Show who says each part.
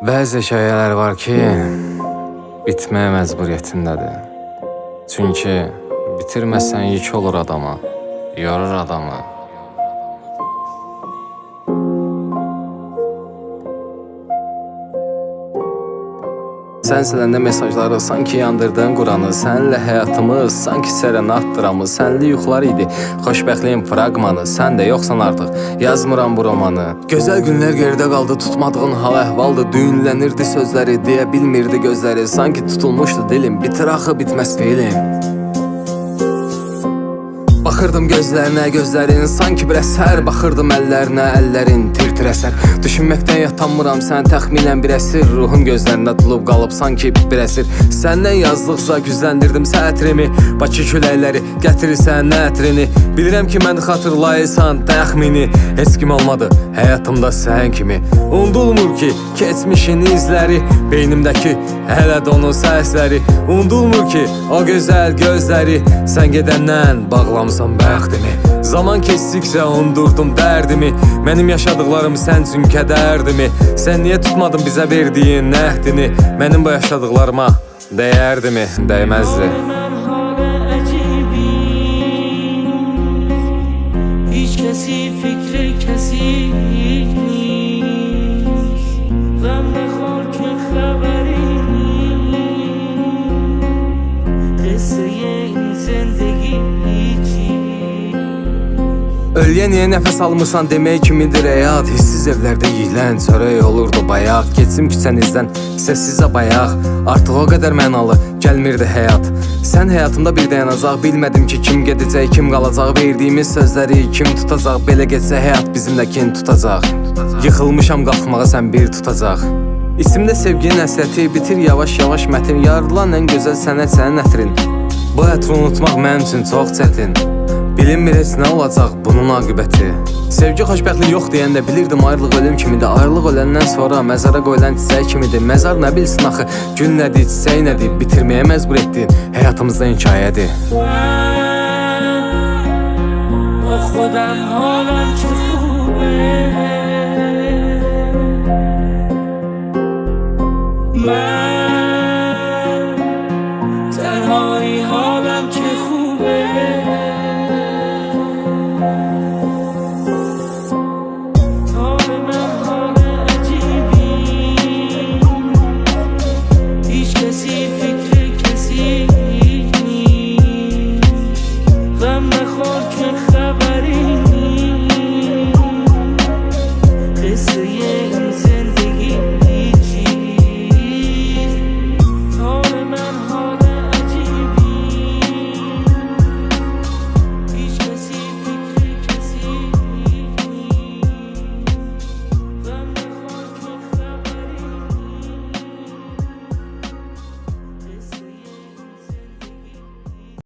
Speaker 1: Bəzi hekayələr var ki, bitməyə məcburiyyətindədir. Çünki bitirməsən yük olur adama, yorur adamı. Sən siləndə mesajları sanki yandırdın Quranı. Sənlə həyatımız sanki sərənat dramı. Sənli yuxular idi xoşbəxtliyin fraqmanı. Sən də yoxsan artıq, yazmıram bu romanı. Gözəl günlər geridə qaldı, tutmadığın hal əhvaldı. Düyünlənirdi sözləri, deyə bilmirdi gözləri. Sanki tutulmuşdu dilim, bitir axı bitməz fiilim. Baxırdım gözlərinə, gözlərin sanki bir əsər. Baxırdım əllərinə, əllərin tir-tir əsər. Düşünməkdən yatanmıram, sən təxminən bir əsir. Ruhun gözlərində tulub qalıb sanki bir əsir. Səndən yazdıqca güzləndirdim sətrimi. Bakı küləkləri gətirirsən ətrini. Bilirəm ki, məni xatırlayırsan təxmini. Heç kim olmadı həyatımda sən kimi. Unudulmur ki, keçmişin izləri. Beynimdəki hələ də onun səsləri. Unudulmur ki, o gözəl gözləri. Sən gedəndən bağlamısan bəxtimi. Zaman keçdikcə undurdum dərdimi. Mənim yaşadıqlarım sən üçün kədərdimi. Sən niyə tutmadın bizə verdiyin nəhdini? Mənim bu yaşadıqlarıma dəyərdimi? Dəyməzdi.
Speaker 2: Hiç kesi fikri kesik نیست غم بخور که خبری نیست قصه این زندگی
Speaker 1: Ölüyə niyə nəfəs almırsan demək kimidir həyat. Hissiz evlərdə yiyilən çörək olurdu bayaq. Keçim küçənizdən səssizə bayaq. Artıq o qədər mənalı gəlmirdi həyat. Sən həyatımda bir dayanacaq. Bilmədim ki, kim gedəcək, kim qalacaq. Verdiyimiz sözləri kim tutacaq. Belə geçsə həyat bizimlə kin tutacaq. Yıxılmışam qalxmağa sən bir tutacaq. İsimdə sevginin əsrəti bitir yavaş-yavaş mətin. Yaradılan ən gözəl sənət sənin ətrin. Bu ətri unutmaq mənim üçün çox çətin. Bilinmir heç nə olacaq bunun aqibəti. Sevgi xoşbəxtlik yox deyəndə bilirdim ayrılıq ölüm kimidir. Ayrılıq öləndən sonra məzara qoyulan çiçək kimidir. Məzar nə bilsin axı, gün nədir, çiçək nədir? Bitirməyə məcbur etdin həyatımızda hekayədir.
Speaker 2: با خودم حالم چه